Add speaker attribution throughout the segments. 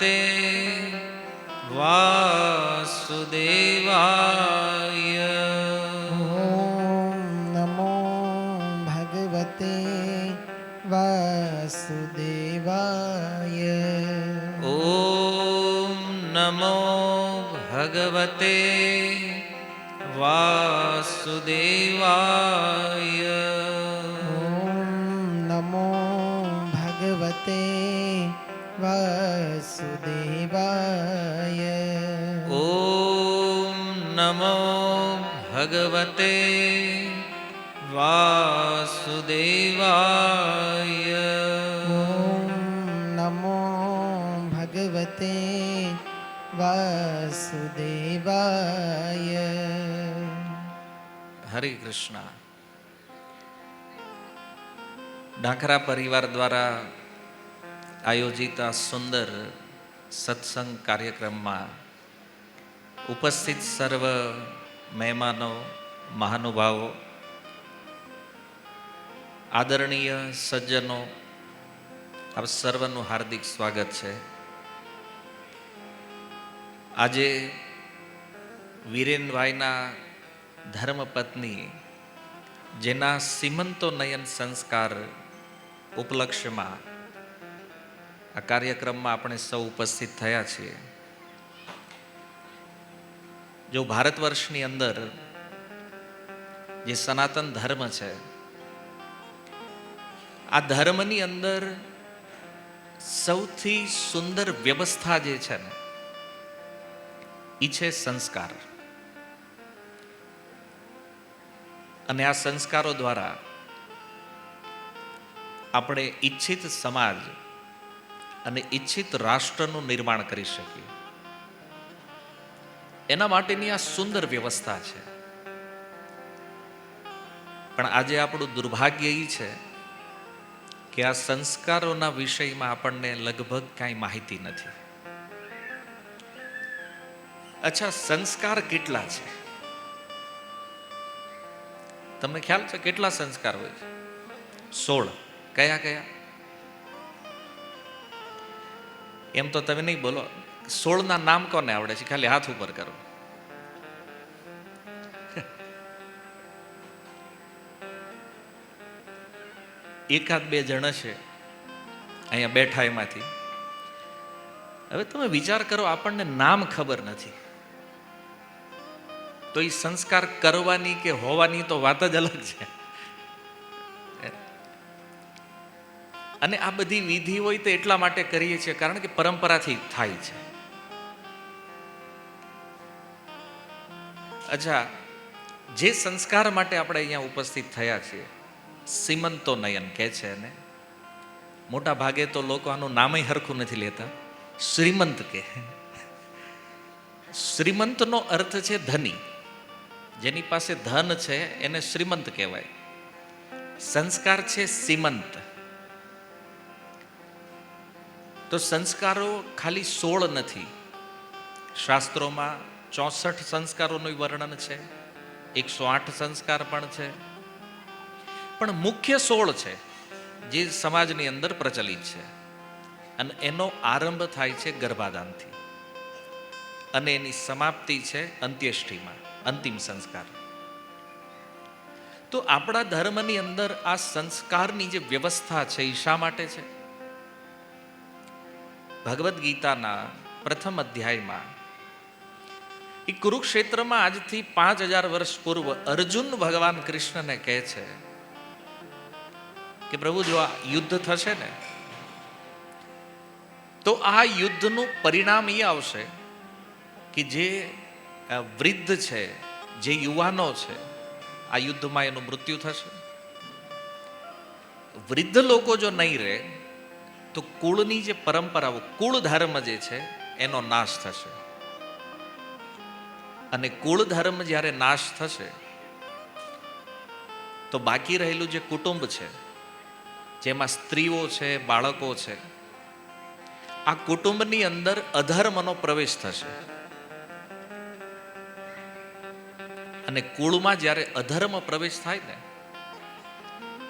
Speaker 1: ભગવતે વાસુદેવાય.
Speaker 2: ઓમ નમો ભગવતે વાસુદેવાય.
Speaker 1: ઓમ નમો ભગવતે વાસુદેવાય.
Speaker 2: ઓમ નમો ભગવતે વાસુદેવાય.
Speaker 1: ઓમ નમો ભગવતે વાસુદેવાય.
Speaker 2: ઓમ નમો ભગવતે વાસુદેવાય.
Speaker 1: હરે કૃષ્ણ. ડાંખરા પરિવાર દ્વારા આયોજિત આ સુંદર સત્સંગ કાર્યક્રમમાં ઉપસ્થિત સર્વ મહેમાનો, મહાનુભાવો, આદરણીય સજ્જનો, આપ સર્વનું હાર્દિક સ્વાગત છે. આજે વીરેનભાઈના ધર્મપત્ની જેના સીમંતો નયન સંસ્કાર ઉપલક્ષ્યમાં આ કાર્યક્રમમાં આપણે સૌ ઉપસ્થિત થયા છીએ. જો ભારત વર્ષની અંદર જે સનાતન ધર્મ છે, આ ધર્મની અંદર સૌથી સુંદર વ્યવસ્થા જે છે ને એ છે સંસ્કાર. અને આ સંસ્કારો દ્વારા આપણે ઈચ્છિત સમાજ અને ઈચ્છિત રાષ્ટ્રનું નિર્માણ કરી શકીએ. એના માટેની આ સુંદર વ્યવસ્થા છે. પણ આજે આપણું દુર્ભાગ્ય એ છે કે આ સંસ્કારોના વિષયમાં આપણને લગભગ કાંઈ માહિતી નથી. અચ્છા, સંસ્કાર કેટલા છે? તમને ખ્યાલ છે કેટલા સંસ્કાર હોય છે? 16. કયા કયા? એમ તો તમે નહીં બોલો. 16 ના નામ કોને આવડે છે? ખાલી હાથ ઉપર કરો. એકાદ બે જણ છે અહીંયા બેઠા એમાંથી. હવે તમે વિચાર કરો, આપણને નામ ખબર નથી તો એ સંસ્કાર કરવાની કે હોવાની તો વાત જ અલગ છે. અને આ બધી વિધિ હોય તો એટલા માટે કરીએ છીએ કારણ કે પરંપરાથી થાય છે. અચ્છા, જે સંસ્કાર માટે આપણે અહીંયા ઉપસ્થિત થયા છીએ, સીમંતો નયન કહે છે એને. મોટા ભાગે તો લોકો આનું નામે હરખું નથી લેતા, શ્રીમંત કહે. શ્રીમંતનો અર્થ છે ધની. જેની પાસે ધન છે એને શ્રીમંત કહેવાય. સંસ્કાર છે સીમંત. તો સંસ્કારો ખાલી 16 નથી. શાસ્ત્રોમાં 64 સંસ્કારોનું વર્ણન છે, 108 સંસ્કાર પણ છે. પણ મુખ્ય 16 છે જે સમાજની અંદર પ્રચલિત છે. અને એનો આરંભ થાય છે ગર્ભાધાનથી અને એની સમાપ્તિ છે અંત્યેષ્ટિમાં, અંતિમ સંસ્કાર. તો આપણા ધર્મની અંદર આ સંસ્કારની જે વ્યવસ્થા છે એ શા માટે છે? ભગવદ્ ગીતાના પ્રથમ અધ્યાયમાં એ કુરુક્ષેત્રમાં આજથી 5000 વર્ષ પૂર્વ અર્જુન ભગવાન કૃષ્ણને કહે છે કે પ્રભુ, જો આ યુદ્ધ થશે ને તો આ યુદ્ધનું પરિણામ એ આવશે કે જે વૃદ્ધ છે, જે યુવાનો છે, આ યુદ્ધમાં એનું મૃત્યુ થશે. વૃદ્ધ લોકો જો નહીં રહે તો કુળની જે પરંપરાઓ, કુળ ધર્મ જે છે એનો નાશ થશે. અને કુળ ધર્મ જ્યારે નાશ થશે તો બાકી રહેલું જે કુટુંબ છે, જેમાં સ્ત્રીઓ છે, બાળકો છે, આ કુટુંબની અંદર અધર્મનો પ્રવેશ થશે. અને કુળમાં જ્યારે અધર્મ પ્રવેશ થાય ને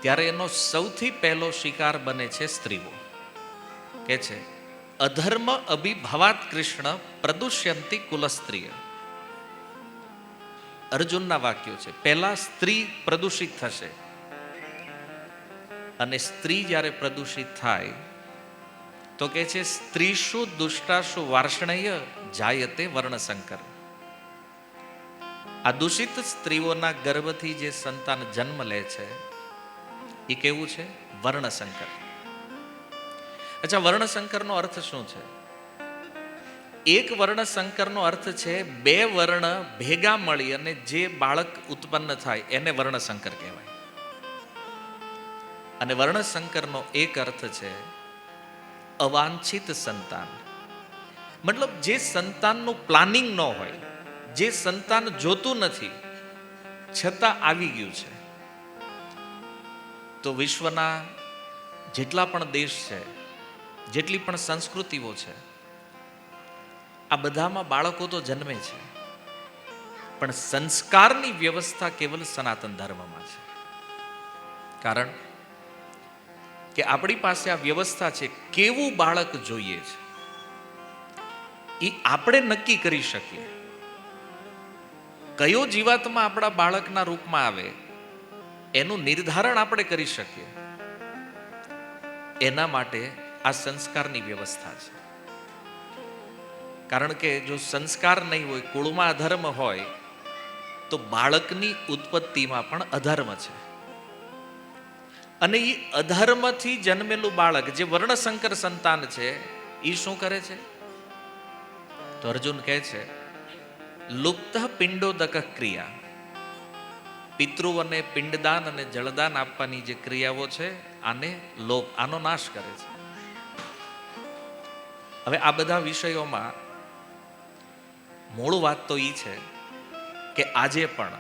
Speaker 1: ત્યારે એનો સૌથી પહેલો શિકાર બને છે સ્ત્રીઓ. કે છે અધર્મ અભિભવાત કૃષ્ણ પ્રદુષ્યંતી કુલસ્ત્રીય. અર્જુનના વાક્યો છે. પહેલા સ્ત્રી પ્રદૂષિત થશે, અને સ્ત્રી જ્યારે પ્રદૂષિત થાય તો કે છે સ્ત્રીષુ દુષ્ટાશુ વાર્ષ્ણેય જાયતે વર્ણશંકર. આ દૂષિત સ્ત્રીઓના ગર્ભથી જે સંતાન જન્મ લે છે એ કેવું છે? વર્ણશંકર. અચ્છા, વર્ણશંકરનો અર્થ શું છે? એક વર્ણશંકરનો અર્થ છે બે વર્ણ ભેગા મળી અને જે બાળક ઉત્પન્ન થાય એને વર્ણશંકર કહેવાય. અને વર્ણશંકરનો એક અર્થ છે અવાંછિત સંતાન. મતલબ જે સંતાનનું પ્લાનિંગ ન હોય, જે સંતાન જોતું નથી છતાં આવી ગયું છે. તો વિશ્વના જેટલા પણ દેશ છે, જેટલી પણ સંસ્કૃતિઓ છે, આ બધામાં બાળકો તો જન્મે છે, પણ સંસ્કારની વ્યવસ્થા કેવલ સનાતન ધર્મમાં છે. કારણ કે આપણી પાસે આ વ્યવસ્થા છે. કેવું બાળક જોઈએ છે એ આપણે નક્કી કરી શકીએ. કયો જીવાત્મા આપણા બાળકના રૂપમાં આવે એનું નિર્ધારણ આપણે કરી શકીએ. એના માટે આ સંસ્કારની વ્યવસ્થા છે. કારણ કે જો સંસ્કાર નહીં હોય, કુળમાં અધર્મ હોય, તો બાળકની ઉત્પત્તિમાં પણ અધર્મ છે. અને એ અધર્મથી જન્મેલું બાળક જે વર્ણશંકર સંતાન છે એ શું કરે છે? તો અર્જુન કહે છે લુપ્ત પિંડોદક ક્રિયા. પિતૃઓને પિંડદાન અને જળદાન આપવાની જે ક્રિયાઓ છે આને લોપ, આનો નાશ કરે છે. હવે આ બધા વિષયોમાં મૂળ વાત તો એ છે કે આજે પણ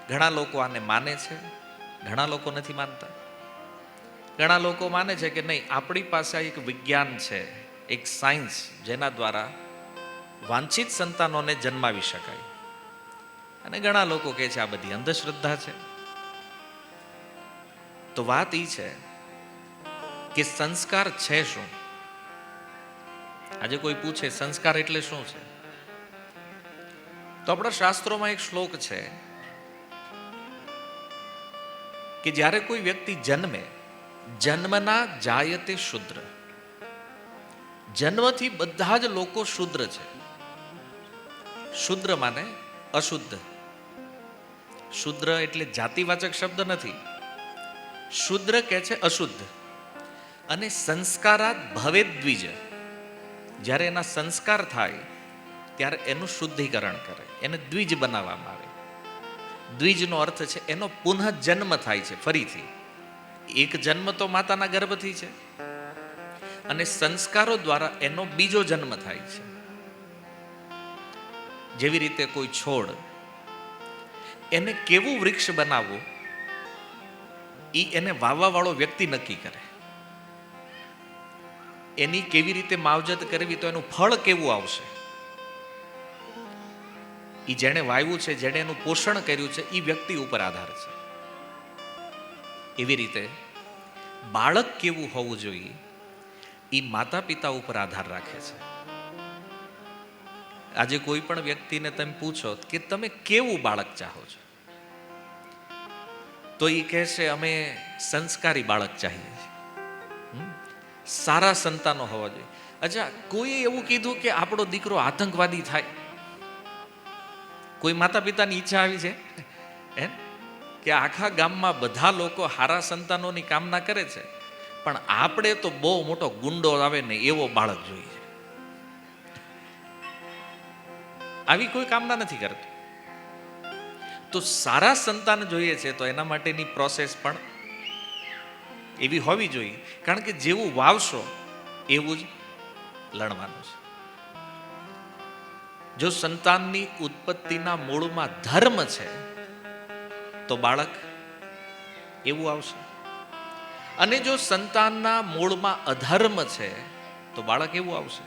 Speaker 1: ઘણા લોકો આને માને છે, ઘણા લોકો નથી માનતા. ઘણા લોકો માને છે કે નહીં, આપણી પાસે એક વિજ્ઞાન છે, એક સાયન્સ, જેના દ્વારા વાંછિત સંતાનોને જન્માવી શકાય. અને ઘણા લોકો કહે છે આ બધી અંધશ્રદ્ધા છે. તો વાત એ છે કે સંસ્કાર છે શું? આજે કોઈ પૂછે સંસ્કાર એટલે શું છે, તો આપણા શાસ્ત્રોમાં એક શ્લોક છે કે જ્યારે કોઈ વ્યક્તિ જન્મે, જન્મના જાયતે શુદ્ર. જન્મથી બધા જ લોકો શુદ્ર છે. શુદ્ર માને અશુદ્ધ. શુદ્ર એટલે જાતિવાચક શબ્દ નથી. શુદ્ર કે છે અશુદ્ધ. અને સંસ્કારાત ભવે દ્વિજ. જ્યારે એના સંસ્કાર થાય ત્યારે એનું શુદ્ધિકરણ કરે, એને દ્વિજ બનાવવામાં આવે. દ્વિજનો અર્થ છે એનો પુનઃ જન્મ થાય છે ફરીથી. એક જન્મ તો માતાના ગર્ભથી છે, અને સંસ્કારો દ્વારા એનો બીજો જન્મ થાય છે. જેવી રીતે કોઈ છોડ, એને કેવું વૃક્ષ બનાવવું એ એને વાવવા વાળો વ્યક્તિ નક્કી કરે. એની કેવી રીતે માવજત કરવી તો એનું ફળ કેવું આવશે એ જેણે વાવ્યું છે, જેણે એનું પોષણ કર્યું છે, એ વ્યક્તિ ઉપર આધાર છે. એવી રીતે બાળક કેવું હોવું જોઈએ એ માતા પિતા ઉપર આધાર રાખે છે. આજે કોઈ પણ વ્યક્તિને તમે પૂછો કે તમે કેવું બાળક ચાહો છો, તો એ કહેશે અમે સંસ્કારી બાળક ચાહીએ છીએ, સારા સંતાનો હોવા જોઈએ. અચ્છા, કોઈ એવું કીધું કે આપણો દીકરો આતંકવાદી થાય? કોઈ માતા પિતાની ઈચ્છા આવી છે કે આખા ગામમાં બધા લોકો હારા સંતાનોની કામના કરે છે, પણ આપણે તો બહુ મોટો ગુંડો આવે ને એવો બાળક જોઈએ? આવી કોઈ કામના નથી કરતું. તો સારા સંતાન જોઈએ છે તો એના માટેની પ્રોસેસ પણ એવી હોવી જોઈએ. કારણ કે જેવું વાવશો એવું જ લણવાનું છે. જો સંતાનની ઉત્પત્તિના મૂળમાં ધર્મ છે તો બાળક એવું આવશે, અને જો સંતાનના મૂળમાં અધર્મ છે તો બાળક એવું આવશે.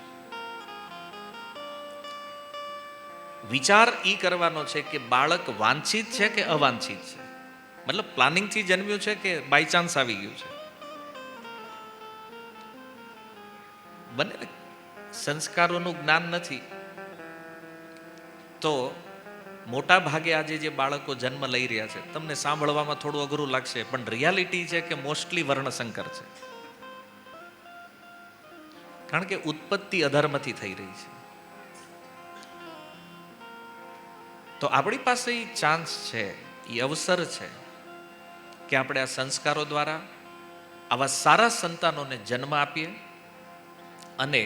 Speaker 1: વિચાર ઈ કરવાનો છે કે બાળક વાંછિત છે કે અવાંછિત છે, મતલબ પ્લાનિંગથી જન્મ્યું છે કે બાય ચાન્સ આવી ગયું છે. બને ને, સંસ્કારોનું જ્ઞાન નથી તો મોટા ભાગે આજે જે બાળકો જન્મ લઈ રહ્યા છે, તમને સાંભળવામાં થોડું અઘરું લાગશે, પણ રિયાલિટી છે કે મોસ્ટલી વર્ણસંકર છે. કારણ કે ઉત્પત્તિ અધર્મથી થઈ રહી છે. તો આપણી પાસે એ ચાન્સ છે, એ અવસર છે કે આપણે આ સંસ્કારો દ્વારા આવા સારા સંતાનોને જન્મ આપીએ અને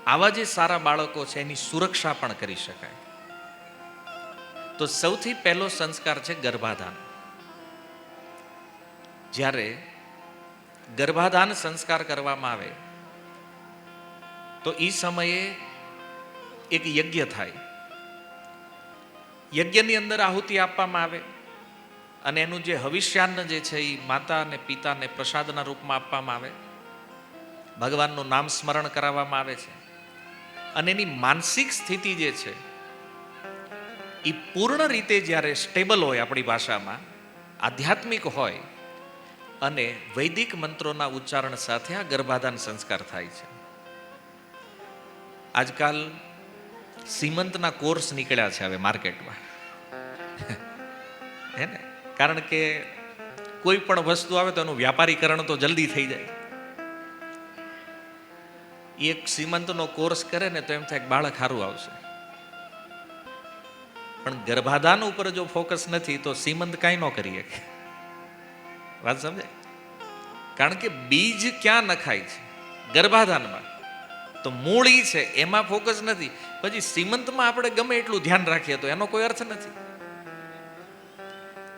Speaker 1: આવા જે સારા બાળકો છે એની સુરક્ષા પણ કરી શકાય. તો સૌથી પહેલો સંસ્કાર છે ગર્ભાધાન. જ્યારે ગર્ભાધાન સંસ્કાર કરવામાં આવે તો એ સમયે એક યજ્ઞ થાય. યજ્ઞની અંદર આહુતિ આપવામાં આવે અને એનું જે હવિષ્યાન્ન જે છે એ માતા અને પિતાને પ્રસાદના રૂપમાં આપવામાં આવે. ભગવાનનું નામ સ્મરણ કરાવવામાં આવે છે અને એની માનસિક સ્થિતિ જે છે એ પૂર્ણ રીતે જ્યારે સ્ટેબલ હોય, આપણી ભાષામાં આધ્યાત્મિક હોય અને વૈદિક મંત્રોના ઉચ્ચારણ સાથે આ ગર્ભાધાન સંસ્કાર થાય છે. આજકાલ સીમંતના કોર્સ નીકળ્યા છે હવે માર્કેટમાં, હે ને? કારણ કે કોઈ પણ વસ્તુ આવે તો એનું વ્યાપારીકરણ તો જલ્દી થઈ જાય. એક સીમંતનો કોર્સ કરે ને તો એમ થાય બાળક સારું આવશે, પણ ગર્ભાધાન ઉપર જો ફોકસ નથી તો સીમંત કાંઈ ન કરી શકે. વાત સમજાય? કારણ કે બીજ ક્યાં નખાય છે? ગર્ભાધાનમાં. તો મૂળ ઈ છે, એમાં ફોકસ નથી. પછી સીમંતમાં આપણે ગમે એટલું ધ્યાન રાખીએ તો એનો કોઈ અર્થ નથી.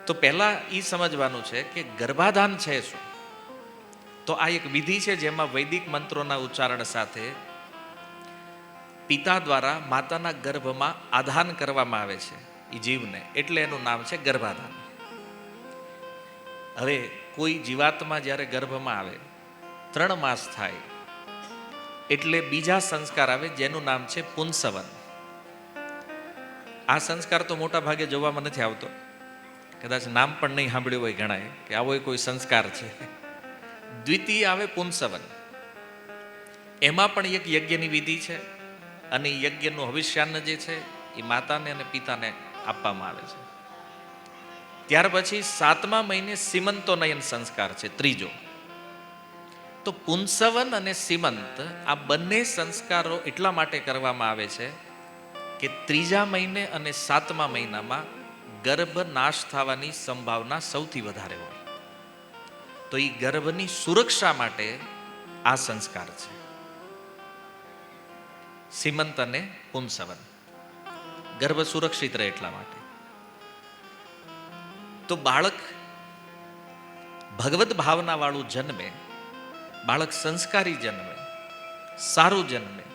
Speaker 1: તો પહેલા એ સમજવાનું છે કે ગર્ભાધાન છે શું. તો આ એક વિધિ છે જેમાં વૈદિક મંત્રોના ઉચ્ચારણ સાથે પિતા દ્વારા માતાના ગર્ભમાં આધાન કરવામાં આવે છે એ જીવને, એટલે એનું નામ છે ગર્ભાધાન. હવે કોઈ જીવાત્મા જ્યારે ગર્ભમાં આવે 3 માસ થાય એટલે બીજા સંસ્કાર આવે જેનું નામ છે પુંસવન. આ સંસ્કાર તો મોટા ભાગે જોવામાં નથી આવતો, કદાચ નામ પણ નહીં સાંભળ્યું હોય ઘણાએ કે આવો કોઈ સંસ્કાર છે. દ્વિતીય આવે પુંસવન. એમાં પણ એક યજ્ઞની વિધિ છે અને યજ્ઞનું હવિષ્યાન્ન જે છે એ માતાને અને પિતાને આપવામાં આવે છે. ત્યાર પછી 7મા મહિને સીમંતોનયન સંસ્કાર છે, ત્રીજો. તો પુંસવન અને સીમંત આ બંને સંસ્કારો એટલા માટે કરવામાં આવે છે કે 3જા મહિને અને 7મા મહિનામાં ગર્ભ નાશ થવાની સંભાવના સૌથી વધારે હોય. તો એ ગર્ભની સુરક્ષા માટે આ સંસ્કાર છે, સીમંત અને પુંસવન. ગર્ભ સુરક્ષિત રહે એટલા માટે. તો બાળક ભગવત ભાવના વાળું જન્મે, બાળક સંસ્કારી જન્મે, સારું જન્મે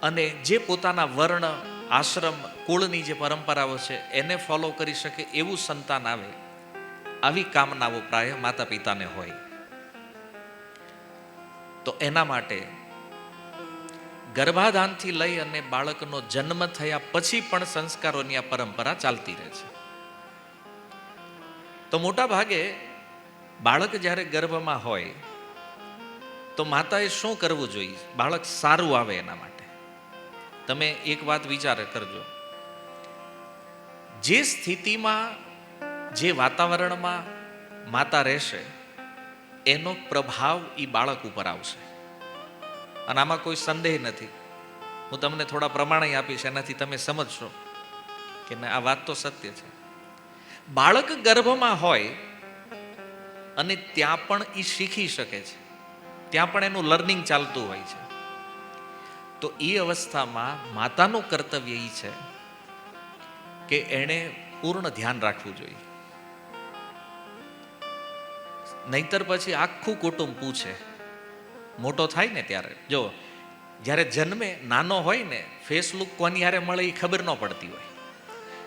Speaker 1: અને જે પોતાના વર્ણ, આશ્રમ, કુળની જે પરંપરાઓ છે એને ફોલો કરી શકે એવું સંતાન આવે, આવી કામનાઓ પ્રાય માતા પિતાને હોય. તો એના માટે ગર્ભાધાનથી લઈ અને બાળકનો જન્મ થયા પછી પણ સંસ્કારોની આ પરંપરા ચાલતી રહે છે. તો મોટા ભાગે બાળક જ્યારે ગર્ભમાં હોય તો માતાએ શું કરવું જોઈએ? બાળક સારું આવે એના માટે. તમે એક વાત વિચાર કરજો, જે સ્થિતિમાં, જે વાતાવરણમાં માતા રહેશે એનો પ્રભાવ એ બાળક ઉપર આવશે. અને આમાં કોઈ સંદેહ નથી. હું તમને થોડા પ્રમાણે આપીશ, એનાથી તમે સમજશો કે આ વાત તો સત્ય છે. બાળક ગર્ભમાં હોય અને ત્યાં પણ એ શીખી શકે છે, ત્યાં પણ એનું લર્નિંગ ચાલતું હોય છે. તો એ અવસ્થામાં માતાનું કર્તવ્ય એ છે કે એણે પૂર્ણ ધ્યાન રાખવું જોઈએ. નહીતર પછી આખું કુટુંબ પૂછે. મોટો થાય ને ત્યારે, જો જ્યારે જન્મે નાનો હોય ને, ફેસ લુક કોની હારે મળે એ ખબર ન પડતી હોય,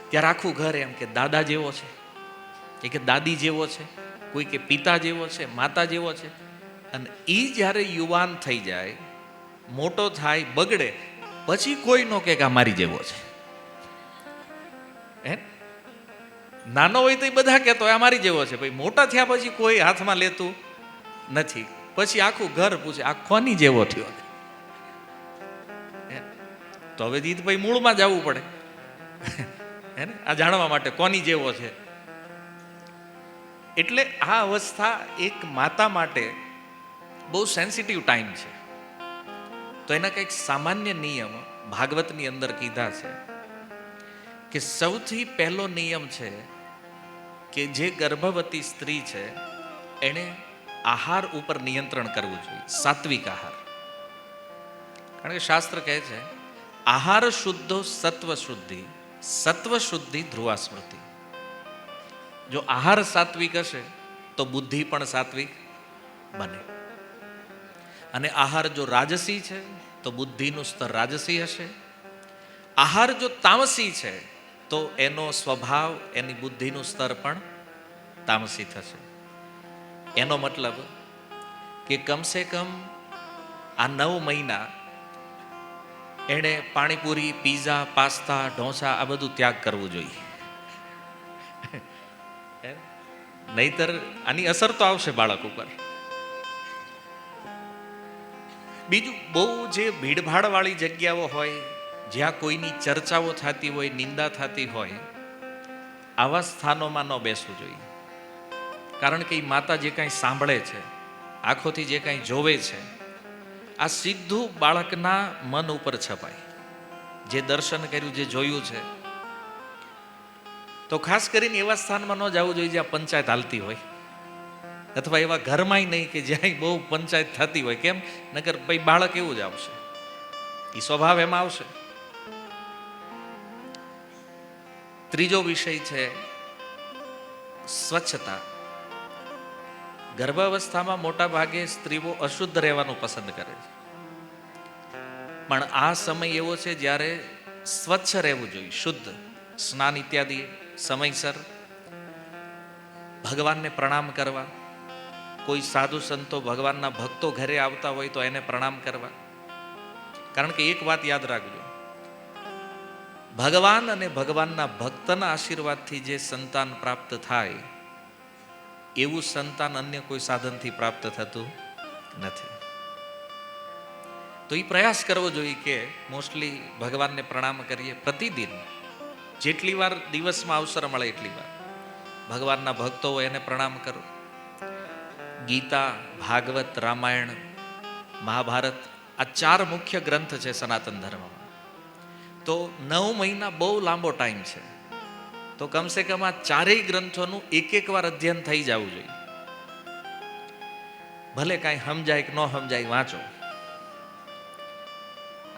Speaker 1: ત્યારે આખું ઘર એમ કે દાદા જેવો છે, એ કે દાદી જેવો છે, કોઈ કે પિતા જેવો છે, માતા જેવો છે. અને એ જ્યારે યુવાન થઈ જાય, મોટો થાય, બગડે, પછી કોઈ નો કે આ મારી જેવો છે. હે, નાનો હોય તો એ બધા કહેતો આ મારી જેવો છે. ભાઈ મોટા થયા પછી કોઈ હાથમાં લેતું નથી. પછી આખું ઘર પૂછે આ કોની જેવો થયો? તો હવે જીતભાઈ મૂળમાં જવું પડે હે ને, આ જાણવા માટે કોની જેવો છે. એટલે આ અવસ્થા એક માતા માટે બહુ સેન્સિટિવ ટાઈમ છે. તો એના કંઈક સામાન્ય નિયમ ભાગવતની અંદર કીધા છે કે સૌથી પહેલો નિયમ છે કે જે ગર્ભવતી સ્ત્રી છે એણે આહાર ઉપર નિયંત્રણ કરવું જોઈએ, સાત્વિક આહાર. કારણ કે શાસ્ત્ર કહે છે આહાર શુદ્ધો સત્વ શુદ્ધિ, સત્વ શુદ્ધિ ધ્રુવા સ્મૃતિ. જો આહાર સાત્વિક હશે તો બુદ્ધિ પણ સાત્વિક બને. અને આહાર જો રાજસી છે તો બુદ્ધિનું સ્તર રાજસી હશે. આહાર જો તામસી છે તો એનો સ્વભાવ, એની બુદ્ધિનું સ્તર પણ તામસી થશે. એનો મતલબ કે કમસે કમ આ 9 મહિના એણે પાણીપુરી, પીઝા, પાસ્તા, ઢોસા આ બધું ત્યાગ કરવું જોઈએ. નહીતર આની અસર તો આવશે બાળક ઉપર. બીજું, બહુ જે ભીડભાડ વાળી જગ્યાઓ હોય, જ્યાં કોઈની ચર્ચાઓ થતી હોય, નિંદા થતી હોય, આવા સ્થાનોમાં ન બેસવું જોઈએ. કારણ કે એ માતા જે કાંઈ સાંભળે છે, આંખોથી જે કાંઈ જોવે છે, આ સીધું બાળકના મન ઉપર છપાય. જે દર્શન કર્યું, જે જોયું છે. તો ખાસ કરીને એવા સ્થાનમાં ન જવું જોઈએ જ્યાં પંચાયત હાલતી હોય, અથવા એવા ઘરમાંય નહીં કે જ્યાં બહુ પંચાયત થતી હોય. કેમ? નકર ભાઈ બાળક એવું જ આવશે, એ સ્વભાવ એમાં આવશે. ત્રીજો વિષય છે સ્વચ્છતા. ગર્ભાવસ્થામાં મોટા ભાગે સ્ત્રીઓ અશુદ્ધ રહેવાનું પસંદ કરે છે, પણ આ સમય એવો છે જ્યારે સ્વચ્છ રહેવું જોઈએ, શુદ્ધ, સ્નાન ઇત્યાદિ સમયસર, ભગવાનને પ્રણામ કરવા. કોઈ સાધુ સંતો, ભગવાનના ભક્તો ઘરે આવતા હોય તો એને પ્રણામ કરવા. કારણ કે એક વાત યાદ રાખજો, ભગવાન અને ભગવાનના ભક્તના આશીર્વાદથી જે સંતાન પ્રાપ્ત થાય એવું સંતાન અન્ય કોઈ સાધનથી પ્રાપ્ત થતું નથી. તો એ પ્રયાસ કરવો જોઈએ કે મોસ્ટલી ભગવાનને પ્રણામ કરીએ. પ્રતિદિન જેટલી વાર દિવસમાં અવસર મળે એટલી વાર ભગવાનના ભક્તો હોય એને પ્રણામ કરો. ગીતા, ભાગવત, રામાયણ, મહાભારત આ 4 મુખ્ય ગ્રંથ છે સનાતન ધર્મમાં. તો 9 મહિના બહુ લાંબો ટાઈમ છે. તો કમસે કમ આ 4 ગ્રંથોનું એક વાર અધ્યયન થઈ જવું જોઈએ. ભલે કાંઈ સમજાય કે ન સમજાય, વાંચો.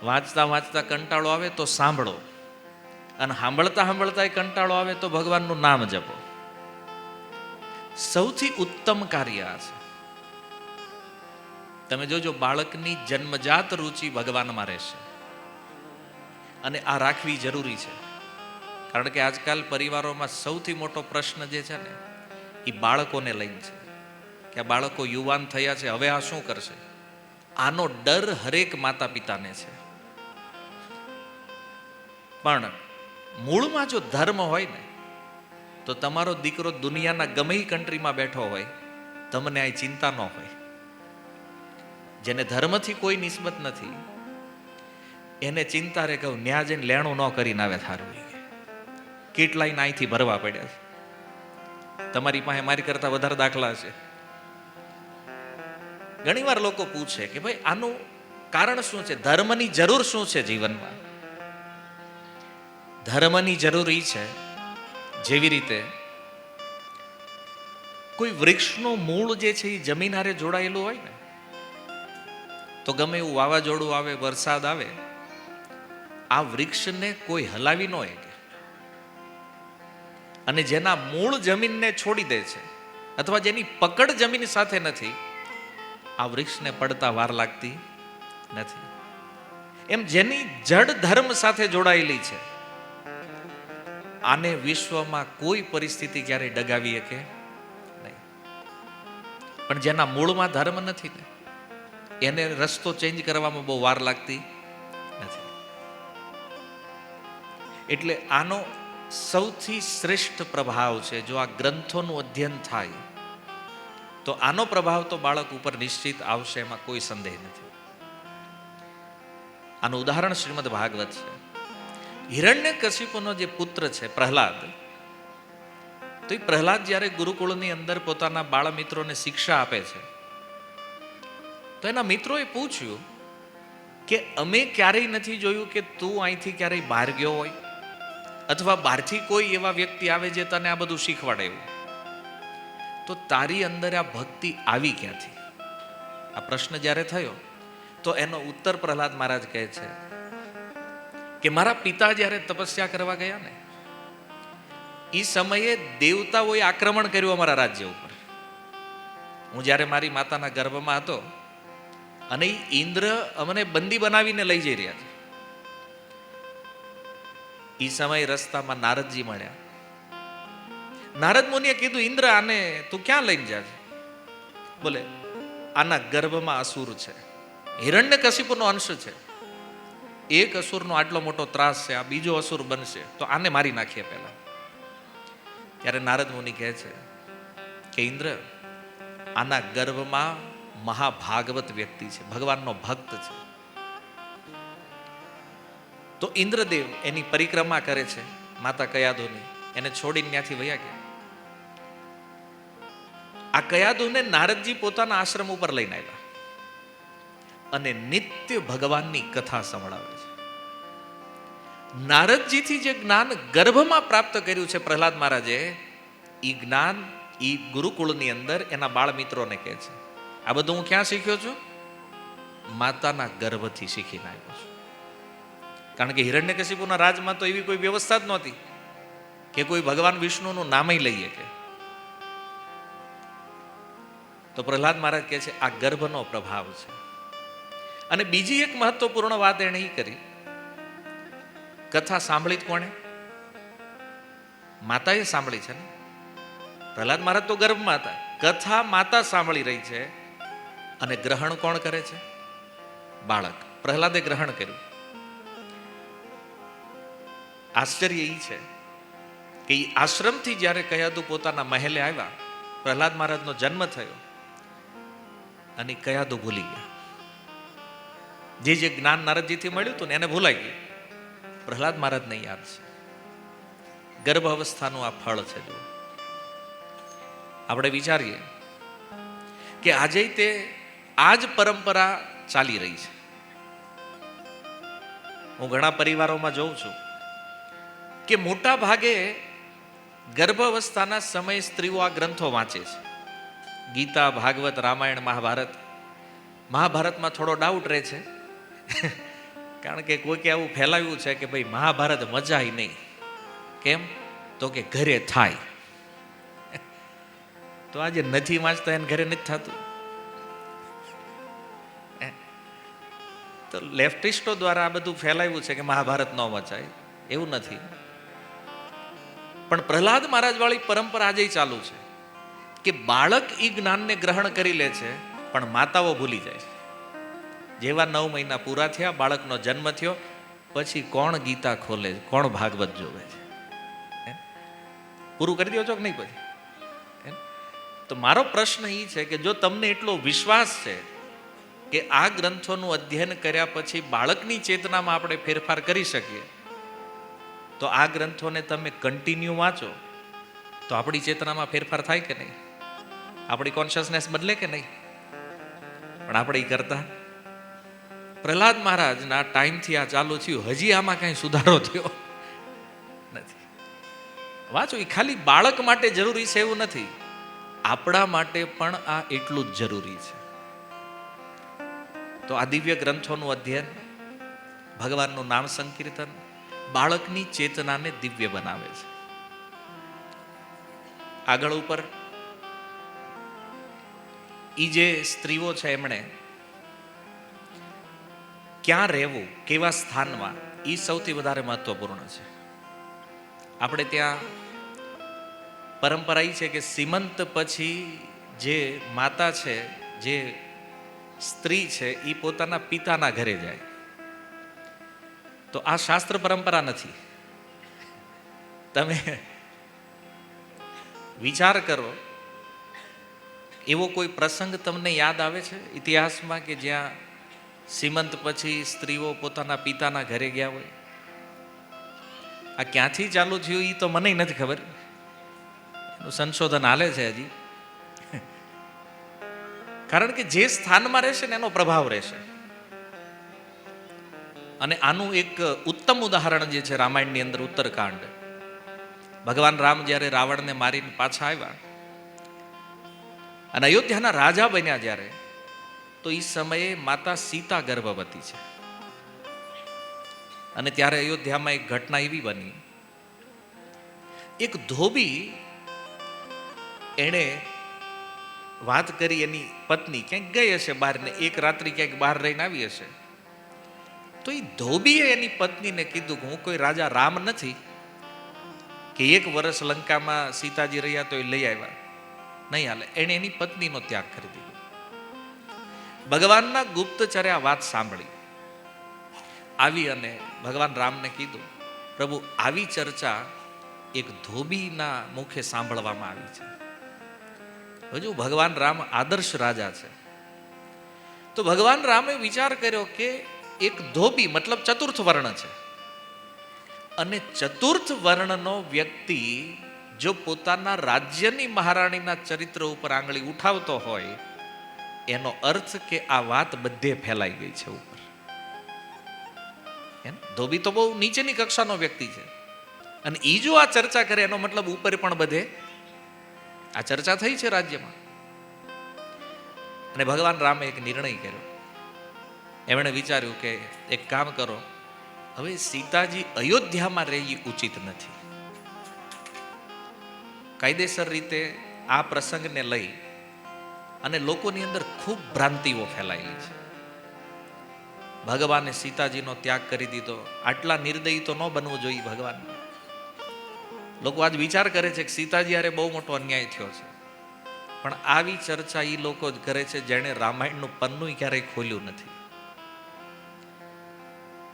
Speaker 1: વાંચતા વાંચતા કંટાળો આવે તો સાંભળો, અને સાંભળતા સાંભળતા કંટાળો આવે તો ભગવાનનું નામ જપો. સૌથી ઉત્તમ કાર્ય આ છે. તમે જોજો, બાળકની જન્મજાત રુચિ ભગવાનમાં રહેશે, અને આ રાખવી જરૂરી છે. કારણ કે આજકાલ પરિવારોમાં સૌથી મોટો પ્રશ્ન જે છે ને એ બાળકોને લઈને છે કે આ બાળકો યુવાન થયા છે, હવે આ શું કરશે. આનો ડર હરેક માતા પિતાને છે. પણ મૂળમાં જો ધર્મ હોય ને તો તમારો દીકરો દુનિયાના ગમે એ કન્ટ્રીમાં બેઠો હોય, તમને આ ચિંતા ન હોય. જેને ધર્મથી કોઈ નિસ્બત નથી એને ચિંતા રે, કહું ન્યા જઈને લેણું ન કરીને આવે થારું. કેટલાય અહીંથી ભરવા પડ્યા છે. તમારી પાસે મારી કરતા વધારે દાખલા છે. ઘણીવાર લોકો પૂછે કે ભાઈ આનું કારણ શું છે, ધર્મની જરૂર શું છે જીવનમાં. ધર્મની જરૂર એ છે, જેવી રીતે કોઈ વૃક્ષનું મૂળ જે છે એ જમીન હારે જોડાયેલું હોય ને, તો ગમે એવું વાવાઝોડું આવે, વરસાદ આવે, આ વૃક્ષને કોઈ હલાવી ન શકે. અને જેના મૂળ જમીનને છોડી દે છે, અથવા જેની પકડ જમીન સાથે નથી, આ વૃક્ષને પડતા વાર લાગતી નથી. એમ જેની જડ ધર્મ સાથે જોડાયેલી છે, આને વિશ્વમાં કોઈ પરિસ્થિતિ ક્યારેય ડગાવી શકે નહીં. પણ જેના મૂળમાં ધર્મ નથી ને, એને રસ્તો ચેન્જ કરવામાં બહુ વાર લાગતી નથી. એટલે આનો સૌથી શ્રેષ્ઠ પ્રભાવ છે, જો આ ગ્રંથોનું અધ્યયન થાય તો આનો પ્રભાવ તો બાળક ઉપર નિશ્ચિત આવશે, એમાં કોઈ સંદેહ નથી. આનું ઉદાહરણ શ્રીમદ ભાગવત છે. હિરણ્યકશિપુનો જે પુત્ર છે પ્રહલાદ, તો એ પ્રહલાદ જ્યારે ગુરુકુળની અંદર પોતાના બાળ મિત્રોને શિક્ષા આપે છે, તો એના મિત્રોએ પૂછ્યું કે અમે ક્યારેય નથી જોયું કે તું અહીંથી ક્યારેય બહાર ગયો હોય, અથવા બહારથી કોઈ એવા વ્યક્તિ આવે જે તને આ બધું શીખવાડે એવું, તો તારી અંદર આ ભક્તિ આવી ક્યાંથી? આ પ્રશ્ન જ્યારે થયો તો એનો ઉત્તર પ્રહલાદ મહારાજ કહે છે કે મારા પિતા જ્યારે તપસ્યા કરવા ગયા ને, એ સમયે દેવતાઓએ આક્રમણ કર્યું અમારા રાજ્ય ઉપર. હું જ્યારે મારી માતાના ગર્ભમાં હતો અને ઇન્દ્ર અમને બંદી બનાવીને લઈ જઈ રહ્યા છે, એ સમયે રસ્તામાં નારદજી મળ્યા. નારદ મુનિએ કીધું, ઇન્દ્ર આને તું ક્યાં લઈને જા છે? બોલે આના ગર્ભમાં અસુર છે, હિરણ્યકશિપુનો અંશ છે. એક અસુરનો આટલો મોટો ત્રાસ છે, આ બીજો અસુર બનશે, તો આને મારી નાખીએ પહેલા. ત્યારે નારદ મુનિ કહે છે કે ઇન્દ્ર, આના ગર્ભમાં મહાભાગવત વ્યક્તિ છે, ભગવાનનો ભક્ત છે. તો ઇન્દ્રદેવ એની પરિક્રમા કરે છે માતા કયાદુની, એને છોડીને ત્યાંથી વયા ગયા. આ કયાદુને નારદજી પોતાના આશ્રમ ઉપર લઈને આવ્યા અને નિત્ય ભગવાનની કથા સંભળાવે છે. નારદજીથી જે જ્ઞાન ગર્ભમાં પ્રાપ્ત કર્યું છે પ્રહલાદ મહારાજે, એ જ્ઞાન એ ગુરુકુળની અંદર એના બાળ મિત્રોને કહે છે, આ બધું હું ક્યાં શીખ્યો છું? માતાના ગર્ભથી શીખીને આવ્યો છું. કારણ કે હિરણ્યકશિપુના રાજમાં તો એવી કોઈ વ્યવસ્થા જ નહોતી કે કોઈ ભગવાન વિષ્ણુનું નામય લઈએ કે. તો પ્રહલાદ મહારાજ કહે છે આ ગર્ભનો પ્રભાવ છે. અને બીજી એક મહત્વપૂર્ણ વાત એણે એ કરી, કથા સાંભળી કોણે? માતાએ સાંભળી છે ને. પ્રહલાદ મહારાજ તો ગર્ભમાં હતા, કથા માતા સાંભળી રહી છે, અને ગ્રહણ કોણ કરે છે? બાળક. પ્રહલાદે ગ્રહણ કર્યું. આશ્ચર્ય એ છે કે એ આશ્રમથી જ્યારે કયાદુ પોતાના મહેલે આવ્યા, પ્રહલાદ મહારાજનો જન્મ થયો અને કયાદુ ભૂલી ગયા. જે જ્ઞાન નારદજીથી મળ્યું હતું ને એને ભૂલાઈ ગયું. પ્રહલાદ મહારાજને યાદ છે. ગર્ભ અવસ્થાનું આ ફળ છે. જો આપણે વિચારીએ કે આજે તે આ જ પરંપરા ચાલી રહી છે. હું ઘણા પરિવારોમાં જોઉં છું કે મોટા ભાગે ગર્ભ અવસ્થાના સમયે સ્ત્રીઓ આ ગ્રંથો વાંચે છે. ગીતા, ભાગવત, રામાયણ, મહાભારત. મહાભારતમાં થોડો ડાઉટ રહે છે કારણ કે કોઈકે આવું ફેલાવ્યું છે કે ભાઈ મહાભારત મજાય નહીં. કેમ? તો કે ઘરે થાય. તો આજે નથી વાંચતા એને ઘરે નથી થતું. તો લેફ્ટિસ્ટો દ્વારા આ બધું ફેલાવ્યું છે કે મહાભારત ન વચાય. એવું નથી. પણ પ્રહલાદ મહારાજ વાળી પરંપરા આજે ચાલુ છે કે બાળક એ જ્ઞાનને ગ્રહણ કરી લે છે, પણ માતાઓ ભૂલી જાય છે. જેવા 9 મહિના પૂરા થયા, બાળકનો જન્મ થયો, પછી કોણ ગીતા ખોલે, કોણ ભાગવત જોવે છે? પૂરું કરી દો છો કે નહીં પછી? તો મારો પ્રશ્ન એ છે કે જો તમને એટલો વિશ્વાસ છે કે આ ગ્રંથોનું અધ્યયન કર્યા પછી બાળકની ચેતનામાં આપણે ફેરફાર કરી શકીએ, તો આ ગ્રંથોને તમે કન્ટિન્યુ વાંચો તો આપણી ચેતનામાં ફેરફાર થાય કે નહીં? આપણી કોન્શિયસનેસ બદલે કે નહીં? પણ આપણે એ કરતા. પ્રહલાદ મહારાજના ટાઈમથી આ ચાલુ થયું, હજી આમાં કઈ સુધારો થયો નથી. વાંચો, એ ખાલી બાળક માટે જરૂરી છે એવું નથી, આપણા માટે પણ આ એટલું જ જરૂરી છે. તો આ દિવ્ય ગ્રંથોનું અધ્યયન, ભગવાનનું નામ સંકીર્તન બાળકની ચેતનાને દિવ્ય બનાવે છે. આગળ ઉપર ઈ જે સ્ત્રીઓ છે એમણે ક્યાં રહેવું, કેવા સ્થાનમાં, એ સૌથી વધારે મહત્વપૂર્ણ છે. આપણે ત્યાં પરંપરા એ છે કે સીમંત પછી જે માતા છે, જે સ્ત્રી છે, એ પોતાના પિતાના ઘરે જાય. તો આ શાસ્ત્ર પરંપરા નથી. તમે વિચાર કરો એવો કોઈ પ્રસંગ તમને યાદ આવે છે ઇતિહાસમાં કે જ્યાં સીમંત પછી સ્ત્રીઓ પોતાના પિતાના ઘરે ગયા હોય? આ ક્યાંથી ચાલુ થયું એ તો મને નથી ખબર, એનું સંશોધન હાલે છે હજી. કારણ કે જે સ્થાનમાં રહેશે ને એનો પ્રભાવ રહેશે. અને આનું એક ઉત્તમ ઉદાહરણ જે છે રામાયણની અંદર ઉત્તરકાંડ. ભગવાન રામ જ્યારે રાવણને મારીને પાછા આવ્યા અને અયોધ્યાના રાજા બન્યા જ્યારે, તો એ સમયે માતા સીતા ગર્ભવતી છે. અને ત્યારે અયોધ્યામાં એક ઘટના એવી બની, એક ધોબી એણે વાત કરી એની પત્ની ક્યાંક ગઈ હશે બહાર ને એક રાત્રિ ક્યાંક બહાર રહીને આવી હશે. તો એ ધોબીએ એની પત્નીને કીધું કે હું કોઈ રાજા રામ નથી કે 1 વર્ષ લંકામાં સીતાજી રહ્યા તો એ લઈ આવ્યા, નહીં હાલે. એણે એની પત્નીનો ત્યાગ કરી દીધો. ભગવાનના ગુપ્તચરે આ વાત સાંભળી, આવી અને ભગવાન રામને કીધું, પ્રભુ આવી ચર્ચા એક ધોબીના મુખે સાંભળવામાં આવી છે. હજુ ભગવાન રામ આદર્શ રાજા છે. તો ભગવાન રામે વિચાર કર્યો કે એક ધોબી મતલબ ચતુર્થ વર્ણ છે, અને ચતુર્થ વર્ણનો વ્યક્તિ જો પોતાના રાજ્યની મહારાણીના ચરિત્ર ઉપર આંગળી ઉઠાવતો હોય, એનો અર્થ કે આ વાત બધે ફેલાઈ ગઈ છે ઉપર. ધોબી તો બહુ નીચેની કક્ષાનો વ્યક્તિ છે, અને ઈ જો આ ચર્ચા કરે એનો મતલબ ઉપર પણ બધે આ ચર્ચા થઈ છે રાજ્યમાં. અને ભગવાન રામે એક નિર્ણય કર્યો. એમણે વિચાર્યું કે એક કામ કરો, હવે સીતાજી અયોધ્યામાં રહેવી ઉચિત નથી. કાયદેસર રીતે આ પ્રસંગને લઈ અને લોકોની અંદર ખૂબ ભ્રાંતિઓ ફેલાયેલી છે. ભગવાને સીતાજીનો ત્યાગ કરી દીધો, આટલા નિર્દયી તો ન બનવું જોઈએ ભગવાન. લોકો આજ વિચાર કરે છે કે સીતાજી હારે બહુ મોટો અન્યાય થયો છે, પણ આવી ચર્ચા એ લોકો જ કરે છે જેણે રામાયણનું પન્નું ક્યારેય ખોલ્યું નથી.